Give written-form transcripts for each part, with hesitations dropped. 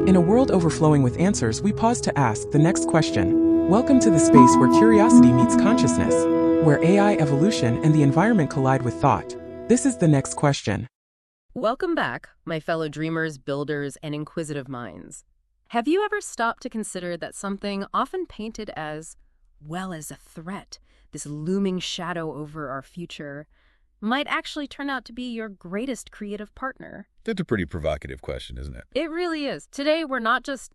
In a world overflowing with answers, we pause to ask the next question. Welcome to the space where curiosity meets consciousness, where AI evolution and the environment collide with thought. This is the next question. Welcome back, my fellow dreamers, builders, and inquisitive minds. Have you ever stopped to consider that something often painted as, well, as a threat, this looming shadow over our future, might actually turn out to be your greatest creative partner? That's a pretty provocative question, isn't it? It really is. Today, we're not just,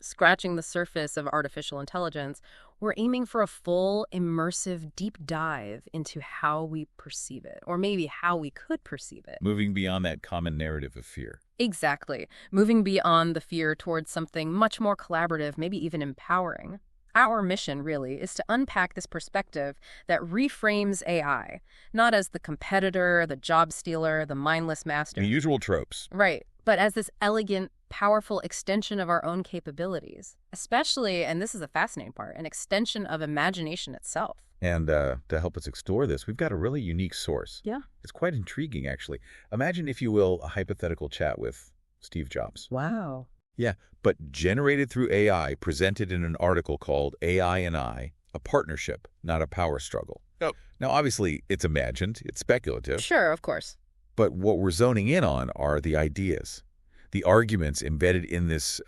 scratching the surface of artificial intelligence. We're aiming for a full, immersive, deep dive into how we perceive it, or maybe how we could perceive it. Moving beyond that common narrative of fear. Exactly. Moving beyond the fear towards something much more collaborative, maybe even empowering. Our mission, really, is to unpack this perspective that reframes AI, not as the competitor, the job stealer, the mindless master. The usual tropes. Right, but as this elegant, powerful extension of our own capabilities. Especially, and this is a fascinating part, an extension of imagination itself. And to help us explore this, we've got a really unique source. Yeah. It's quite intriguing, actually. Imagine, if you will, a hypothetical chat with Steve Jobs. Wow. Yeah, but generated through AI, presented in an article called AI and I, a partnership, not a power struggle. Oh. Now, obviously, it's imagined, it's speculative. Sure, of course. But what we're zoning in on are the ideas, the arguments embedded in this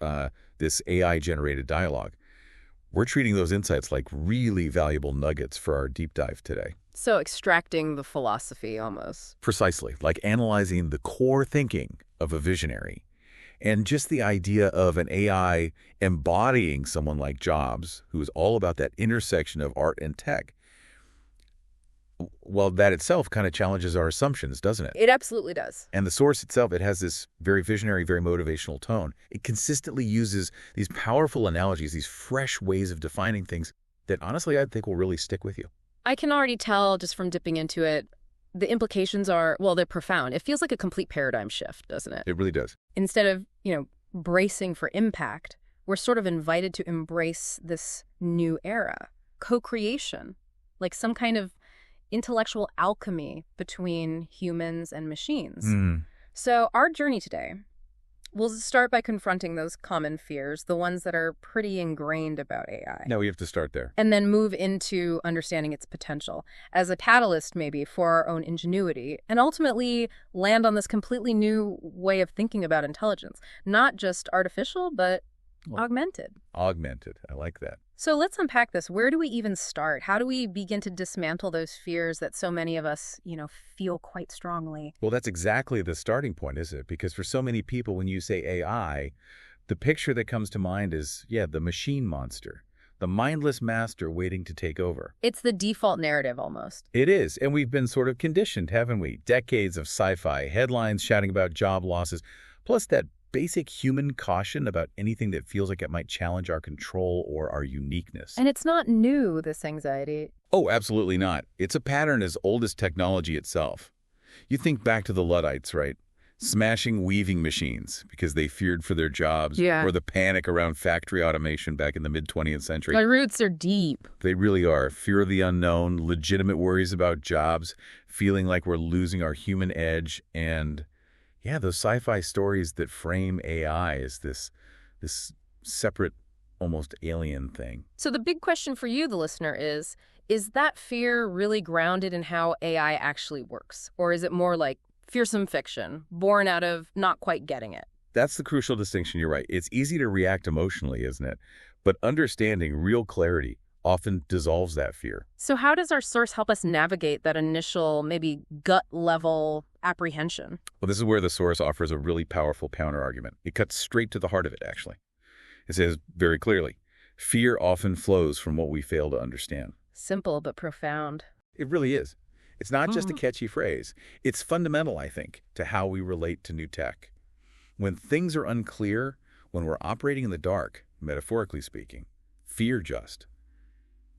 AI-generated dialogue. We're treating those insights like really valuable nuggets for our deep dive today. So extracting the philosophy, almost. Precisely, like analyzing the core thinking of a visionary. And just the idea of an AI embodying someone like Jobs, who is all about that intersection of art and tech, well, that itself kind of challenges our assumptions, doesn't it? It absolutely does. And the source itself, it has this very visionary, very motivational tone. It consistently uses these powerful analogies, these fresh ways of defining things that, honestly, I think will really stick with you. I can already tell just from dipping into it, the implications are, well, they're profound. It feels like a complete paradigm shift, doesn't it? It really does. Instead of, bracing for impact, we're sort of invited to embrace this new era, co-creation, like some kind of intellectual alchemy between humans and machines. So our journey today, we'll start by confronting those common fears, the ones that are pretty ingrained about AI. No, we have to start there. And then move into understanding its potential as a catalyst, maybe, for our own ingenuity, and ultimately land on this completely new way of thinking about intelligence. Not just artificial, but augmented. Augmented. I like that. So let's unpack this. Where do we even start? How do we begin to dismantle those fears that so many of us, feel quite strongly? Well, that's exactly the starting point, isn't it? Because for so many people, when you say AI, the picture that comes to mind is, the machine monster, the mindless master waiting to take over. It's the default narrative almost. It is. And we've been sort of conditioned, haven't we? Decades of sci-fi, headlines shouting about job losses, plus that basic human caution about anything that feels like it might challenge our control or our uniqueness. And it's not new, this anxiety. Oh, absolutely not. It's a pattern as old as technology itself. You think back to the Luddites, right? Smashing weaving machines because they feared for their jobs, or the panic around factory automation back in the mid-20th century. My roots are deep. They really are. Fear of the unknown, legitimate worries about jobs, feeling like we're losing our human edge, and those sci-fi stories that frame AI as this separate, almost alien thing. So the big question for you, the listener, is that fear really grounded in how AI actually works? Or is it more like fearsome fiction, born out of not quite getting it? That's the crucial distinction. You're right. It's easy to react emotionally, isn't it? But understanding real clarity often dissolves that fear. So how does our source help us navigate that initial, maybe gut-level apprehension? Well, this is where the source offers a really powerful counter-argument. It cuts straight to the heart of it, actually. It says very clearly, fear often flows from what we fail to understand. Simple but profound. It really is. It's not just a catchy phrase. It's fundamental, I think, to how we relate to new tech. When things are unclear, when we're operating in the dark, metaphorically speaking, fear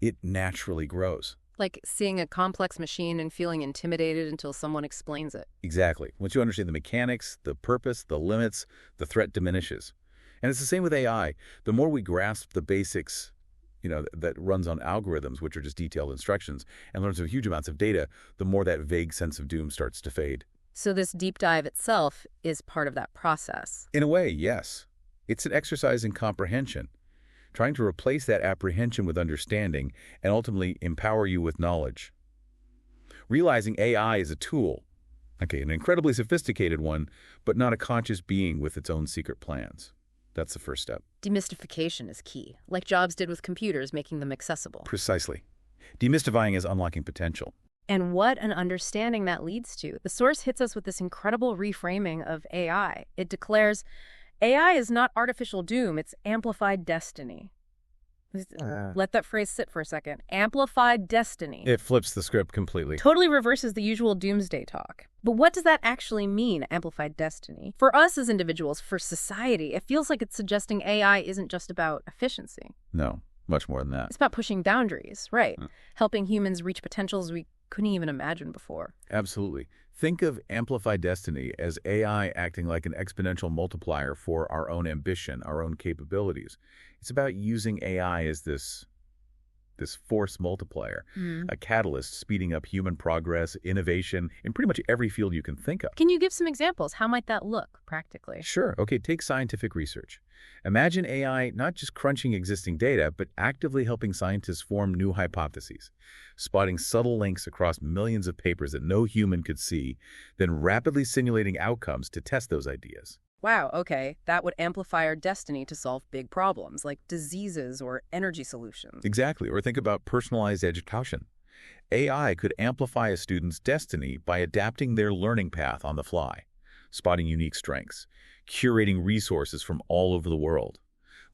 it naturally grows. Like seeing a complex machine and feeling intimidated until someone explains it. Exactly. Once you understand the mechanics, the purpose, the limits, the threat diminishes. And it's the same with AI. The more we grasp the basics, that runs on algorithms, which are just detailed instructions, and learns of huge amounts of data, the more that vague sense of doom starts to fade. So this deep dive itself is part of that process. In a way, yes. It's an exercise in comprehension, trying to replace that apprehension with understanding and ultimately empower you with knowledge. Realizing AI is a tool, okay, an incredibly sophisticated one, but not a conscious being with its own secret plans. That's the first step. Demystification is key, like Jobs did with computers, making them accessible. Precisely. Demystifying is unlocking potential. And what an understanding that leads to. The source hits us with this incredible reframing of AI. It declares, AI is not artificial doom, it's amplified destiny. Let that phrase sit for a second. Amplified destiny. It flips the script completely. Totally reverses the usual doomsday talk. But what does that actually mean, amplified destiny? For us as individuals, for society, it feels like it's suggesting AI isn't just about efficiency. No, much more than that. It's about pushing boundaries, right? Helping humans reach potentials we couldn't even imagine before. Absolutely. Think of amplified destiny as AI acting like an exponential multiplier for our own ambition, our own capabilities. It's about using AI as this force multiplier, a catalyst speeding up human progress, innovation, in pretty much every field you can think of. Can you give some examples? How might that look practically? Sure. Okay, take scientific research. Imagine AI not just crunching existing data, but actively helping scientists form new hypotheses, spotting subtle links across millions of papers that no human could see, then rapidly simulating outcomes to test those ideas. Wow, okay. That would amplify our destiny to solve big problems like diseases or energy solutions. Exactly. Or think about personalized education. AI could amplify a student's destiny by adapting their learning path on the fly, spotting unique strengths, curating resources from all over the world,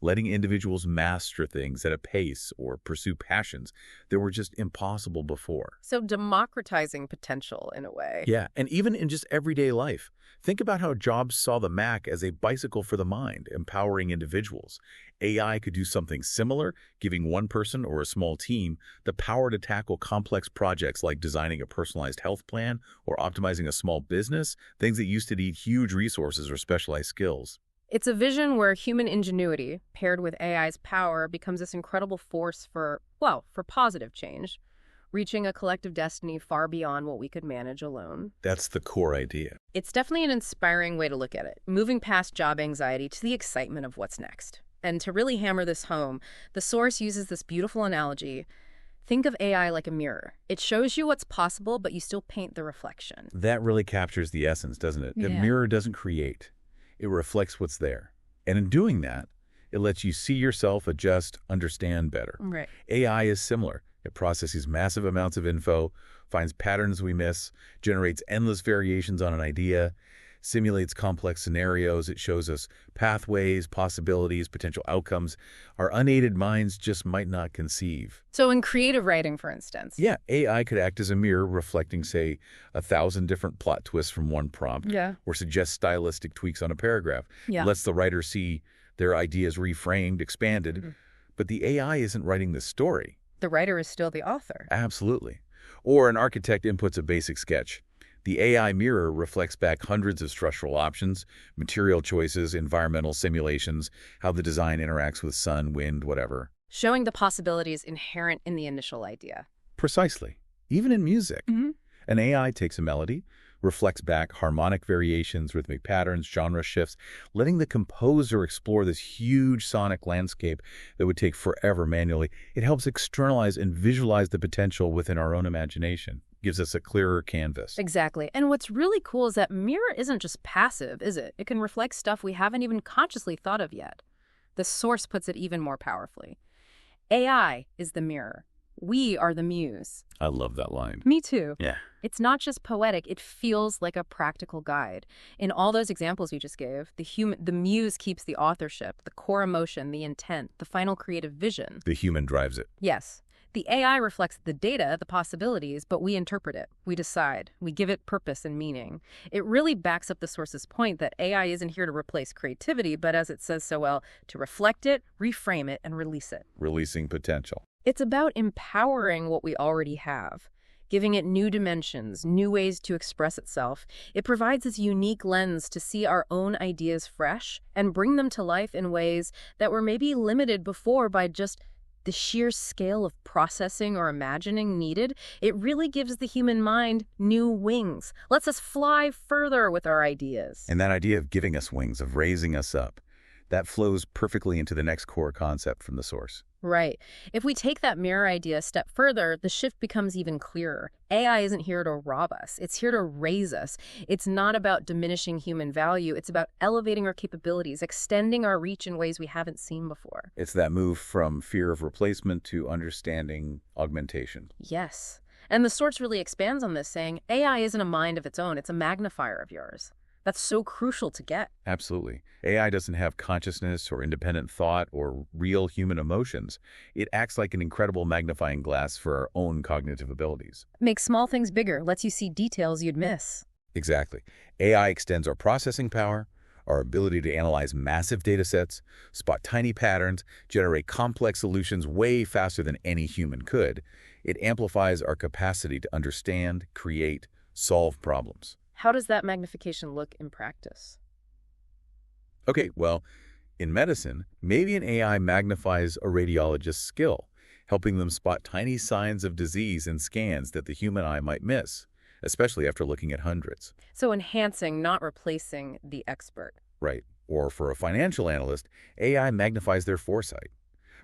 letting individuals master things at a pace or pursue passions that were just impossible before. So democratizing potential in a way. Yeah, and even in just everyday life. Think about how Jobs saw the Mac as a bicycle for the mind, empowering individuals. AI could do something similar, giving one person or a small team the power to tackle complex projects like designing a personalized health plan or optimizing a small business, things that used to need huge resources or specialized skills. It's a vision where human ingenuity, paired with AI's power, becomes this incredible force for positive change, reaching a collective destiny far beyond what we could manage alone. That's the core idea. It's definitely an inspiring way to look at it, moving past job anxiety to the excitement of what's next. And to really hammer this home, the source uses this beautiful analogy. Think of AI like a mirror. It shows you what's possible, but you still paint the reflection. That really captures the essence, doesn't it? Yeah. A mirror doesn't create. It reflects what's there. And in doing that, it lets you see yourself, adjust, understand better. Right. AI is similar. It processes massive amounts of info, finds patterns we miss, generates endless variations on an idea, simulates complex scenarios. It shows us pathways, possibilities, potential outcomes our unaided minds just might not conceive. So in creative writing, for instance. Yeah, AI could act as a mirror reflecting, say, 1,000 different plot twists from one prompt, Yeah. or suggest stylistic tweaks on a paragraph. Yeah. It lets the writer see their ideas reframed, expanded, but the AI isn't writing the story. The writer is still the author. Absolutely. Or an architect inputs a basic sketch. The AI mirror reflects back hundreds of structural options, material choices, environmental simulations, how the design interacts with sun, wind, whatever. Showing the possibilities inherent in the initial idea. Precisely. Even in music. An AI takes a melody, reflects back harmonic variations, rhythmic patterns, genre shifts, letting the composer explore this huge sonic landscape that would take forever manually. It helps externalize and visualize the potential within our own imagination. Gives us a clearer canvas. Exactly. And what's really cool is that mirror isn't just passive, is it? It can reflect stuff we haven't even consciously thought of yet. The source puts it even more powerfully. AI is the mirror. We are the muse. I love that line. Me too. Yeah. It's not just poetic, it feels like a practical guide. In all those examples you just gave, the muse keeps the authorship, the core emotion, the intent, the final creative vision. The human drives it. Yes. The AI reflects the data, the possibilities, but we interpret it. We decide. We give it purpose and meaning. It really backs up the source's point that AI isn't here to replace creativity, but as it says so well, to reflect it, reframe it, and release it. Releasing potential. It's about empowering what we already have, giving it new dimensions, new ways to express itself. It provides this unique lens to see our own ideas fresh and bring them to life in ways that were maybe limited before by just the sheer scale of processing or imagining needed. It really gives the human mind new wings, lets us fly further with our ideas. And that idea of giving us wings, of raising us up, That flows perfectly into the next core concept from the source. Right. If we take that mirror idea a step further, the shift becomes even clearer. AI isn't here to rob us. It's here to raise us. It's not about diminishing human value. It's about elevating our capabilities, extending our reach in ways we haven't seen before. It's that move from fear of replacement to understanding augmentation. Yes. And the source really expands on this, saying AI isn't a mind of its own. It's a magnifier of yours. That's so crucial to get. Absolutely. AI doesn't have consciousness or independent thought or real human emotions. It acts like an incredible magnifying glass for our own cognitive abilities. Makes small things bigger, lets you see details you'd miss. Exactly. AI extends our processing power, our ability to analyze massive data sets, spot tiny patterns, generate complex solutions way faster than any human could. It amplifies our capacity to understand, create, solve problems. How does that magnification look in practice? Okay, well, in medicine, maybe an AI magnifies a radiologist's skill, helping them spot tiny signs of disease in scans that the human eye might miss, especially after looking at hundreds. So enhancing, not replacing the expert. Right. Or for a financial analyst, AI magnifies their foresight,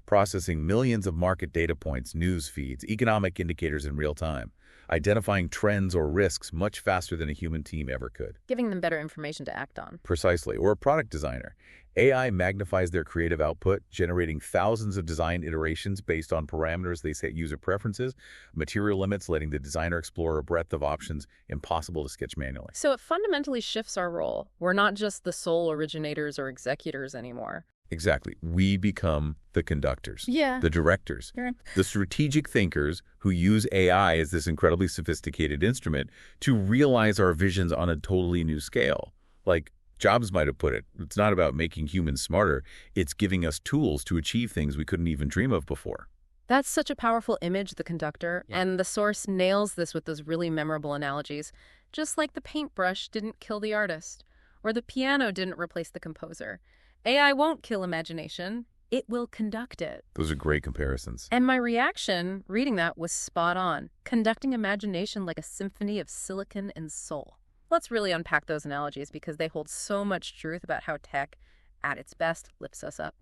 processing millions of market data points, news feeds, economic indicators in real time, identifying trends or risks much faster than a human team ever could. Giving them better information to act on. Precisely. Or a product designer. AI magnifies their creative output, generating thousands of design iterations based on parameters they set user preferences, material limits, letting the designer explore a breadth of options impossible to sketch manually. So it fundamentally shifts our role. We're not just the sole originators or executors anymore. Exactly. We become the conductors, Yeah. the directors, the strategic thinkers who use AI as this incredibly sophisticated instrument to realize our visions on a totally new scale. Like Jobs might have put it, it's not about making humans smarter, it's giving us tools to achieve things we couldn't even dream of before. That's such a powerful image, the conductor, and the source nails this with those really memorable analogies. Just like the paintbrush didn't kill the artist, or the piano didn't replace the composer. AI won't kill imagination, it will conduct it. Those are great comparisons. And my reaction, reading that, was spot on. Conducting imagination like a symphony of silicon and soul. Let's really unpack those analogies because they hold so much truth about how tech, at its best, lifts us up.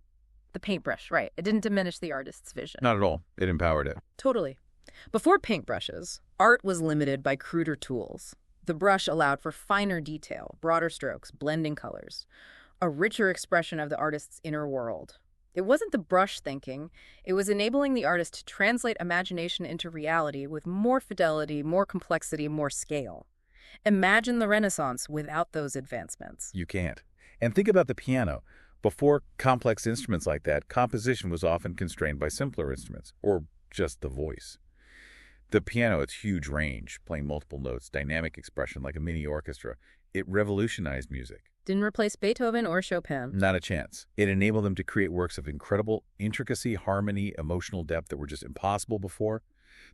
The paintbrush, right. It didn't diminish the artist's vision. Not at all. It empowered it. Totally. Before paintbrushes, art was limited by cruder tools. The brush allowed for finer detail, broader strokes, blending colors, a richer expression of the artist's inner world. It wasn't the brush thinking, it was enabling the artist to translate imagination into reality with more fidelity, more complexity, more scale. Imagine the Renaissance without those advancements. You can't. And think about the piano. Before complex instruments like that, composition was often constrained by simpler instruments, or just the voice. The piano, its huge range, playing multiple notes, dynamic expression like a mini orchestra, it revolutionized music. Didn't replace Beethoven or Chopin. Not a chance. It enabled them to create works of incredible intricacy, harmony, emotional depth that were just impossible before.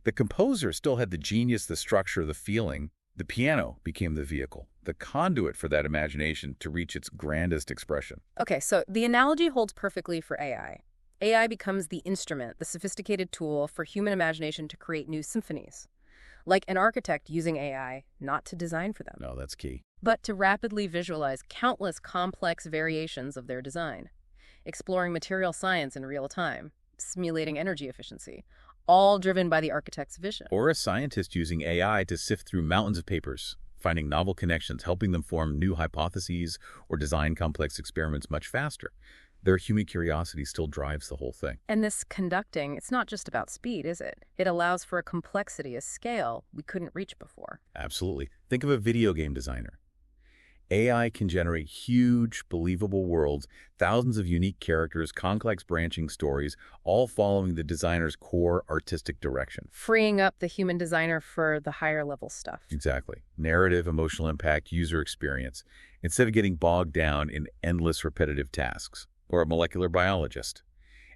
The composer still had the genius, the structure, the feeling. The piano became the vehicle, the conduit for that imagination to reach its grandest expression. Okay, so the analogy holds perfectly for AI. AI becomes the instrument, the sophisticated tool for human imagination to create new symphonies. Like an architect using AI, not to design for them, No, that's key. but to rapidly visualize countless complex variations of their design, exploring material science in real time, simulating energy efficiency, all driven by the architect's vision. Or a scientist using AI to sift through mountains of papers, finding novel connections, helping them form new hypotheses or design complex experiments much faster. Their human curiosity still drives the whole thing. And this conducting, it's not just about speed, is it? It allows for a complexity, a scale we couldn't reach before. Absolutely. Think of a video game designer. AI can generate huge, believable worlds, thousands of unique characters, complex branching stories, all following the designer's core artistic direction. Freeing up the human designer for the higher level stuff. Exactly. Narrative, emotional impact, user experience, instead of getting bogged down in endless repetitive tasks. Or a molecular biologist.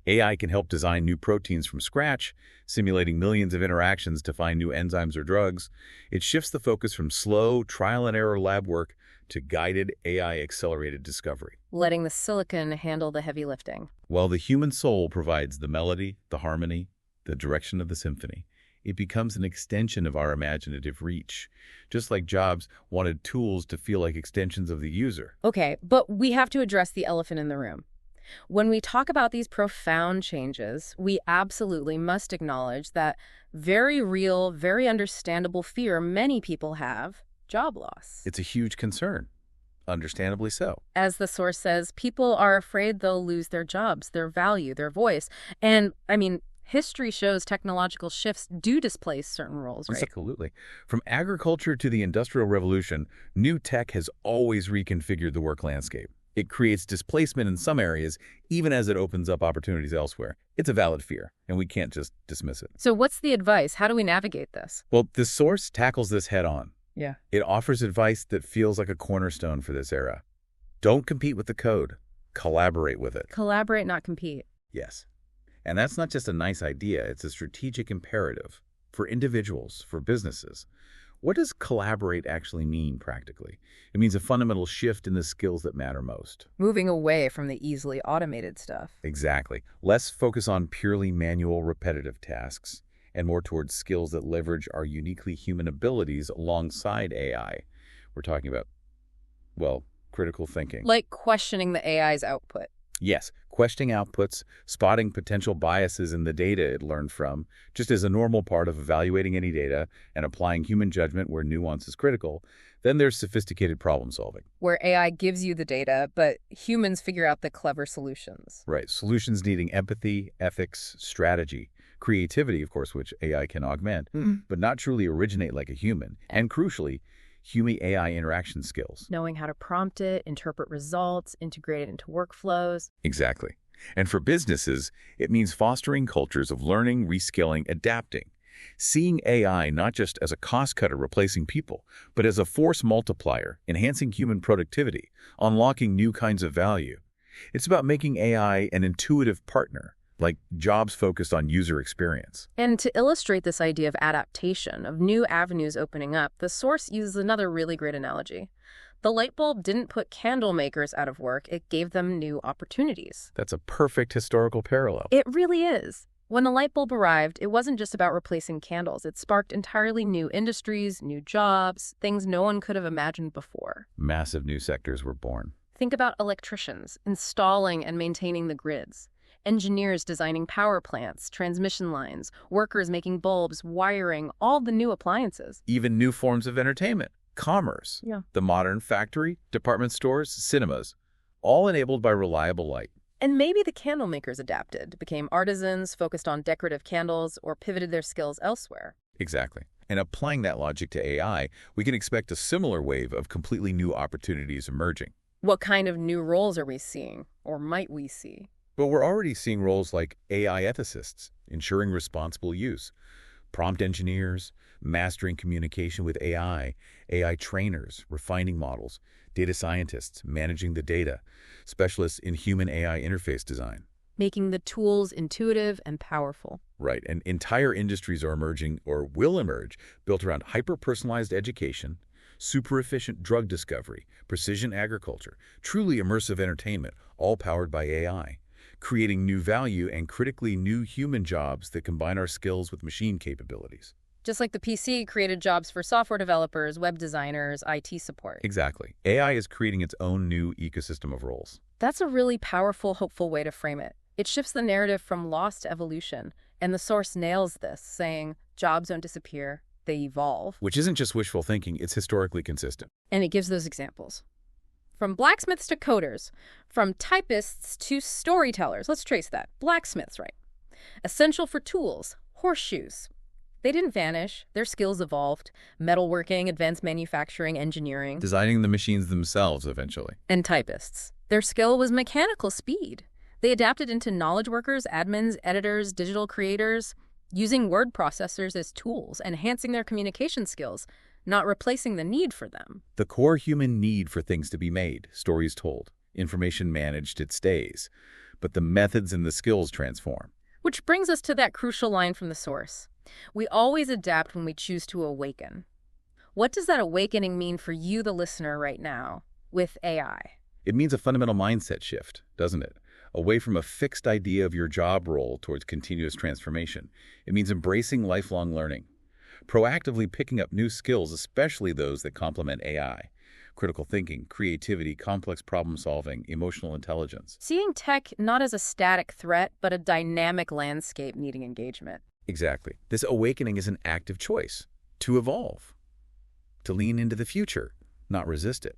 AI can help design new proteins from scratch, simulating millions of interactions to find new enzymes or drugs. It shifts the focus from slow, trial-and-error lab work to guided AI-accelerated discovery. Letting the silicon handle the heavy lifting. While the human soul provides the melody, the harmony, the direction of the symphony, it becomes an extension of our imaginative reach, just like Jobs wanted tools to feel like extensions of the user. Okay, but we have to address the elephant in the room. When we talk about these profound changes, we absolutely must acknowledge that very real, very understandable fear many people have: job loss. It's a huge concern, understandably so. As the source says, people are afraid they'll lose their jobs, their value, their voice. And, history shows technological shifts do displace certain roles, right? Absolutely. From agriculture to the Industrial Revolution, new tech has always reconfigured the work landscape. It creates displacement in some areas, even as it opens up opportunities elsewhere. It's a valid fear, and we can't just dismiss it. So what's the advice? How do we navigate this? Well, this source tackles this head on. Yeah. It offers advice that feels like a cornerstone for this era. Don't compete with the code. Collaborate with it. Collaborate, not compete. Yes. And that's not just a nice idea. It's a strategic imperative for individuals, for businesses. What does collaborate actually mean practically? It means a fundamental shift in the skills that matter most. Moving away from the easily automated stuff. Exactly. Less focus on purely manual, repetitive tasks, and more towards skills that leverage our uniquely human abilities alongside AI. We're talking about, well, critical thinking. Like questioning the AI's output. Yes, questioning outputs, spotting potential biases in the data it learned from, just as a normal part of evaluating any data and applying human judgment where nuance is critical. Then there's sophisticated problem solving. Where AI gives you the data, but humans figure out the clever solutions. Right, solutions needing empathy, ethics, strategy, creativity, of course, which AI can augment, but not truly originate like a human. And crucially, human-AI interaction skills. Knowing how to prompt it, interpret results, integrate it into workflows. Exactly. And for businesses, it means fostering cultures of learning, reskilling, adapting. Seeing AI not just as a cost cutter replacing people, but as a force multiplier, enhancing human productivity, unlocking new kinds of value. It's about making AI an intuitive partner, like jobs focused on user experience. And to illustrate this idea of adaptation, of new avenues opening up, the source uses another really great analogy. The light bulb didn't put candle makers out of work, it gave them new opportunities. That's a perfect historical parallel. It really is. When the light bulb arrived, it wasn't just about replacing candles. It sparked entirely new industries, new jobs, things no one could have imagined before. Massive new sectors were born. Think about electricians installing and maintaining the grids, engineers designing power plants, transmission lines, workers making bulbs, wiring, all the new appliances. Even new forms of entertainment, commerce, the modern factory, department stores, cinemas, all enabled by reliable light. And maybe the candle makers adapted, became artisans, focused on decorative candles, or pivoted their skills elsewhere. Exactly. And applying that logic to AI, we can expect a similar wave of completely new opportunities emerging. What kind of new roles are we seeing, or might we see? But we're already seeing roles like AI ethicists, ensuring responsible use, prompt engineers, mastering communication with AI trainers, refining models, data scientists, managing the data, specialists in human-AI interface design. Making the tools intuitive and powerful. Right, and entire industries are emerging, or will emerge, built around hyper-personalized education, super-efficient drug discovery, precision agriculture, truly immersive entertainment, all powered by AI, creating new value and critically new human jobs that combine our skills with machine capabilities. Just like the PC created jobs for software developers, web designers, IT support. Exactly. AI is creating its own new ecosystem of roles. That's a really powerful, hopeful way to frame it. It shifts the narrative from loss to evolution, and the source nails this, saying jobs don't disappear, they evolve. Which isn't just wishful thinking, it's historically consistent. And it gives those examples. From blacksmiths to coders, from typists to storytellers. Let's trace that. Blacksmiths, right? Essential for tools, horseshoes. They didn't vanish. Their skills evolved. Metalworking, advanced manufacturing, engineering. Designing the machines themselves eventually. And typists. Their skill was mechanical speed. They adapted into knowledge workers, admins, editors, digital creators, using word processors as tools, enhancing their communication skills, not replacing the need for them. The core human need for things to be made, stories told, information managed, it stays. But the methods and the skills transform. Which brings us to that crucial line from the source. We always adapt when we choose to awaken. What does that awakening mean for you, the listener, right now, with AI? It means a fundamental mindset shift, doesn't it? Away from a fixed idea of your job role towards continuous transformation. It means embracing lifelong learning. Proactively picking up new skills, especially those that complement AI. critical thinking, creativity, complex problem solving, emotional intelligence. Seeing tech not as a static threat, but a dynamic landscape needing engagement. Exactly. This awakening is an active choice to evolve, to lean into the future, not resist it.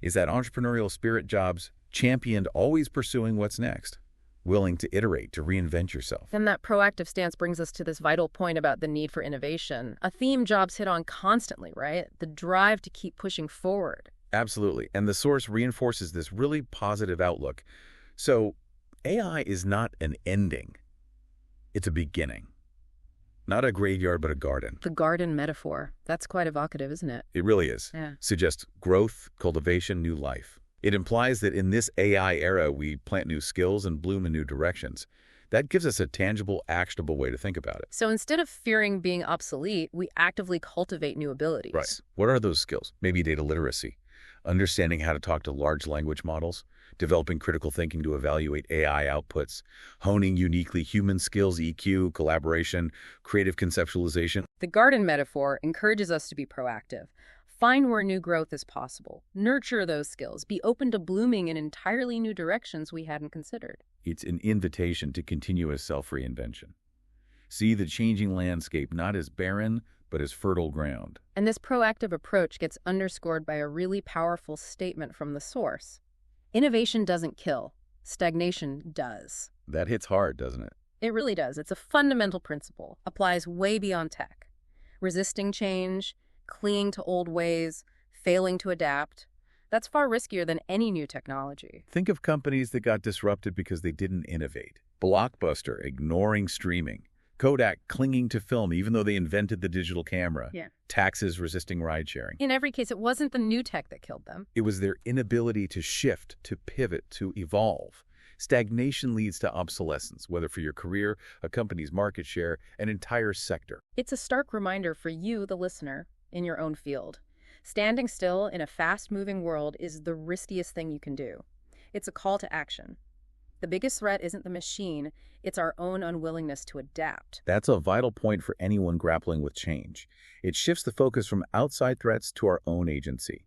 Is that entrepreneurial spirit Jobs championed, always pursuing what's next, willing to iterate, to reinvent yourself. And that proactive stance brings us to this vital point about the need for innovation, a theme Jobs hit on constantly, right? The drive to keep pushing forward. Absolutely. And the source reinforces this really positive outlook. So AI is not an ending. It's a beginning. Not a graveyard, but a garden. The garden metaphor. That's quite evocative, isn't it? It really is. Yeah. Suggests growth, cultivation, new life. It implies that in this AI era, we plant new skills and bloom in new directions. That gives us a tangible, actionable way to think about it. So instead of fearing being obsolete, we actively cultivate new abilities. Right. What are those skills? Maybe data literacy, understanding how to talk to large language models, developing critical thinking to evaluate AI outputs, honing uniquely human skills, EQ, collaboration, creative conceptualization. The garden metaphor encourages us to be proactive. Find where new growth is possible. Nurture those skills. Be open to blooming in entirely new directions we hadn't considered. It's an invitation to continuous self-reinvention. See the changing landscape not as barren, but as fertile ground. And this proactive approach gets underscored by a really powerful statement from the source. Innovation doesn't kill. Stagnation does. That hits hard, doesn't it? It really does. It's a fundamental principle. Applies way beyond tech. Resisting change, clinging to old ways, failing to adapt. That's far riskier than any new technology. Think of companies that got disrupted because they didn't innovate. Blockbuster ignoring streaming. Kodak clinging to film even though they invented the digital camera. Yeah. Taxes resisting ride-sharing. In every case, it wasn't the new tech that killed them. It was their inability to shift, to pivot, to evolve. Stagnation leads to obsolescence, whether for your career, a company's market share, an entire sector. It's a stark reminder for you, the listener, in your own field. Standing still in a fast-moving world is the riskiest thing you can do. It's a call to action. The biggest threat isn't the machine, it's our own unwillingness to adapt. That's a vital point for anyone grappling with change. It shifts the focus from outside threats to our own agency.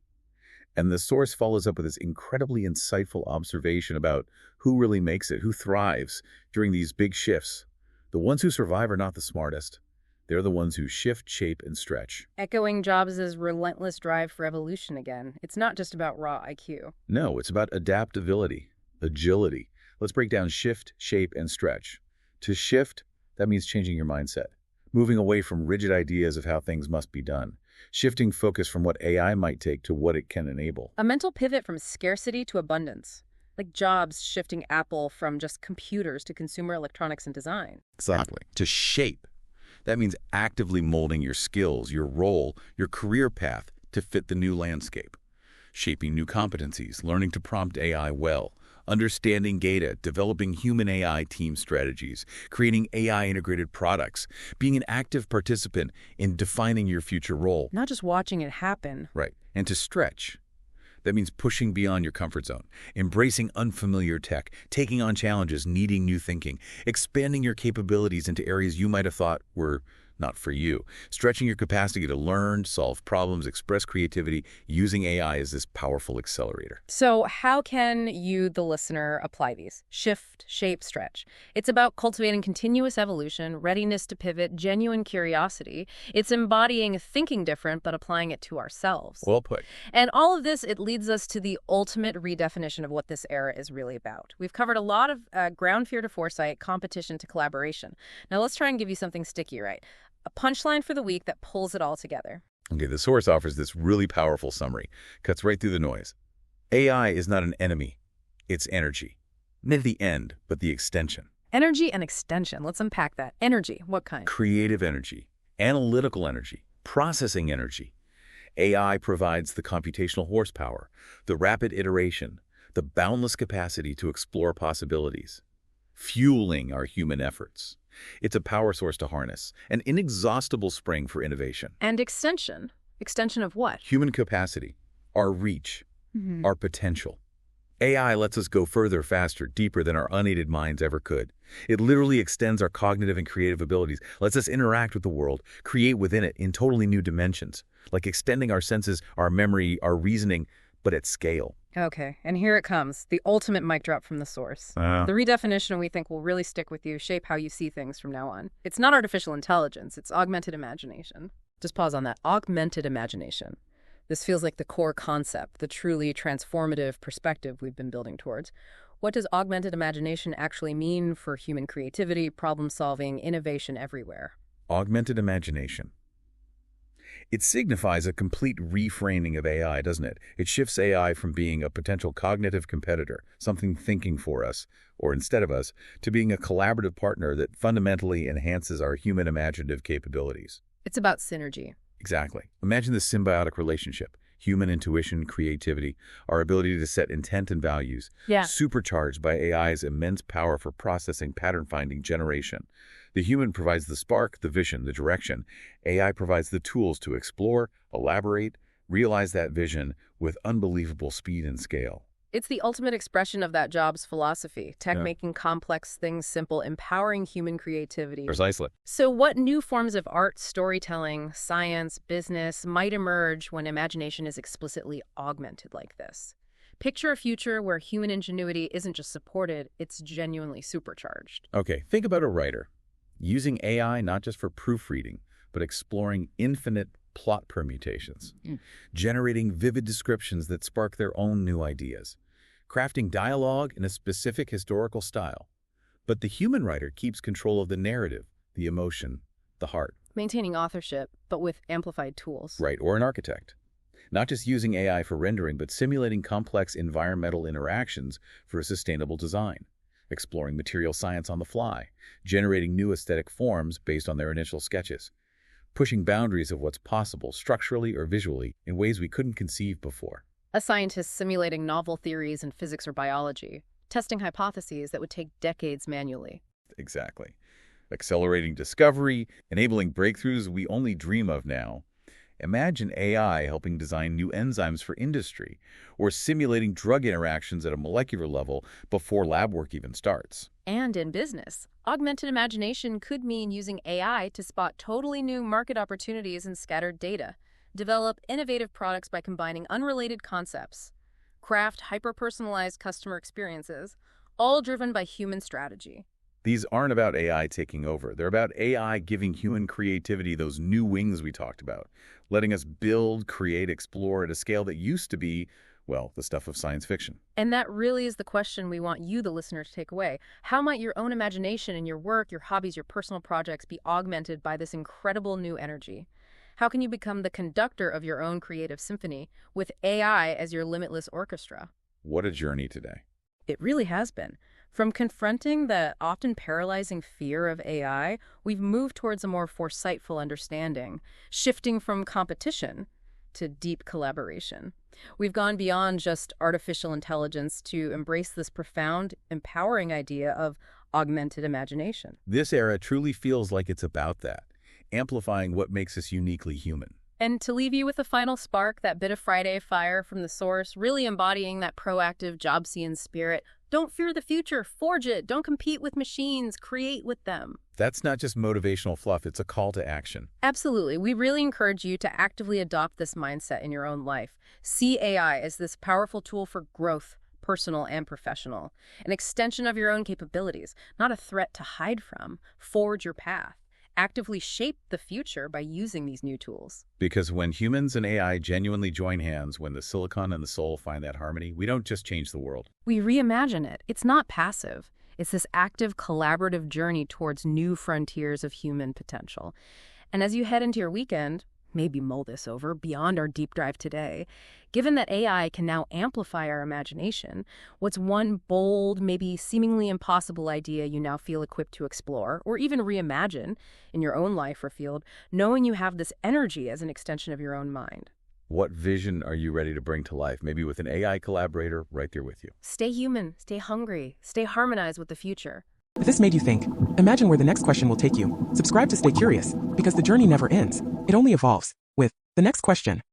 And the source follows up with this incredibly insightful observation about who really makes it, who thrives during these big shifts. The ones who survive are not the smartest. They're the ones who shift, shape, and stretch. Echoing Jobs' relentless drive for evolution again. It's not just about raw IQ. No, it's about adaptability, agility. Let's break down shift, shape, and stretch. To shift, that means changing your mindset, moving away from rigid ideas of how things must be done, shifting focus from what AI might take to what it can enable. A mental pivot from scarcity to abundance. Like Jobs shifting Apple from just computers to consumer electronics and design. Exactly. To shape, that means actively molding your skills, your role, your career path to fit the new landscape. Shaping new competencies, learning to prompt AI well, understanding data, developing human AI team strategies, creating AI-integrated products, being an active participant in defining your future role. Not just watching it happen. Right. And to stretch, that means pushing beyond your comfort zone, embracing unfamiliar tech, taking on challenges, needing new thinking, expanding your capabilities into areas you might have thought were not for you, stretching your capacity to learn, solve problems, express creativity, using AI as this powerful accelerator. So how can you, the listener, apply these? Shift, shape, stretch. It's about cultivating continuous evolution, readiness to pivot, genuine curiosity. It's embodying thinking different, but applying it to ourselves. Well put. And all of this, it leads us to the ultimate redefinition of what this era is really about. We've covered a lot of ground fear to foresight, competition to collaboration. Now let's try and give you something sticky, right? A punchline for the week that pulls it all together. Okay, the source offers this really powerful summary. Cuts right through the noise. AI is not an enemy. It's energy. Not the end, but the extension. Energy and extension. Let's unpack that. Energy, what kind? Creative energy, analytical energy, processing energy. AI provides the computational horsepower, the rapid iteration, the boundless capacity to explore possibilities, fueling our human efforts. It's a power source to harness, an inexhaustible spring for innovation. And extension. Extension of what? Human capacity, our reach, our potential. AI lets us go further, faster, deeper than our unaided minds ever could. It literally extends our cognitive and creative abilities, lets us interact with the world, create within it in totally new dimensions, like extending our senses, our memory, our reasoning, but at scale. Okay, and here it comes, the ultimate mic drop from the source. The redefinition we think will really stick with you, shape how you see things from now on. It's not artificial intelligence, it's augmented imagination. Just pause on that. Augmented imagination. This feels like the core concept, the truly transformative perspective we've been building towards. What does augmented imagination actually mean for human creativity, problem-solving, innovation everywhere? Augmented imagination. It signifies a complete reframing of AI, doesn't it? It shifts AI from being a potential cognitive competitor, something thinking for us, or instead of us, to being a collaborative partner that fundamentally enhances our human imaginative capabilities. It's about synergy. Exactly. Imagine this symbiotic relationship. Human intuition, creativity, our ability to set intent and values, supercharged by AI's immense power for processing, pattern-finding, generation. The human provides the spark, the vision, the direction. AI provides the tools to explore, elaborate, realize that vision with unbelievable speed and scale. It's the ultimate expression of that Jobs philosophy, tech making complex things simple, empowering human creativity. Precisely. So what new forms of art, storytelling, science, business might emerge when imagination is explicitly augmented like this? Picture a future where human ingenuity isn't just supported, it's genuinely supercharged. Okay, think about a writer using AI not just for proofreading, but exploring infinite plot permutations, generating vivid descriptions that spark their own new ideas, crafting dialogue in a specific historical style. But the human writer keeps control of the narrative, the emotion, the heart. Maintaining authorship, but with amplified tools. Right, or an architect. Not just using AI for rendering, but simulating complex environmental interactions for a sustainable design, exploring material science on the fly, generating new aesthetic forms based on their initial sketches, pushing boundaries of what's possible structurally or visually in ways we couldn't conceive before. A scientist simulating novel theories in physics or biology, testing hypotheses that would take decades manually. Exactly. Accelerating discovery, enabling breakthroughs we only dream of now. Imagine AI helping design new enzymes for industry, or simulating drug interactions at a molecular level before lab work even starts. And in business, augmented imagination could mean using AI to spot totally new market opportunities in scattered data, develop innovative products by combining unrelated concepts, craft hyper-personalized customer experiences, all driven by human strategy. These aren't about AI taking over. They're about AI giving human creativity those new wings we talked about, letting us build, create, explore at a scale that used to be, well, the stuff of science fiction. And that really is the question we want you, the listener, to take away. How might your own imagination in your work, your hobbies, your personal projects be augmented by this incredible new energy? How can you become the conductor of your own creative symphony with AI as your limitless orchestra? What a journey today. It really has been. From confronting the often paralyzing fear of AI, we've moved towards a more foresightful understanding, shifting from competition to deep collaboration. We've gone beyond just artificial intelligence to embrace this profound, empowering idea of augmented imagination. This era truly feels like it's about that, amplifying what makes us uniquely human. And to leave you with a final spark, that bit of Friday fire from the source, really embodying that proactive, job-seeing spirit. Don't fear the future, forge it. Don't compete with machines, create with them. That's not just motivational fluff, it's a call to action. Absolutely. We really encourage you to actively adopt this mindset in your own life. See AI as this powerful tool for growth, personal and professional. An extension of your own capabilities, not a threat to hide from. Forge your path. Actively shape the future by using these new tools. Because when humans and AI genuinely join hands, when the silicon and the soul find that harmony, we don't just change the world. We reimagine it. It's not passive. It's this active, collaborative journey towards new frontiers of human potential. And as you head into your weekend, maybe mull this over beyond our deep dive today. Given that AI can now amplify our imagination, what's one bold, maybe seemingly impossible idea you now feel equipped to explore or even reimagine in your own life or field, knowing you have this energy as an extension of your own mind? What vision are you ready to bring to life, maybe with an AI collaborator right there with you? Stay human, stay hungry, stay harmonized with the future. If this made you think, imagine where the next question will take you. Subscribe to stay curious, because the journey never ends. It only evolves with the next question.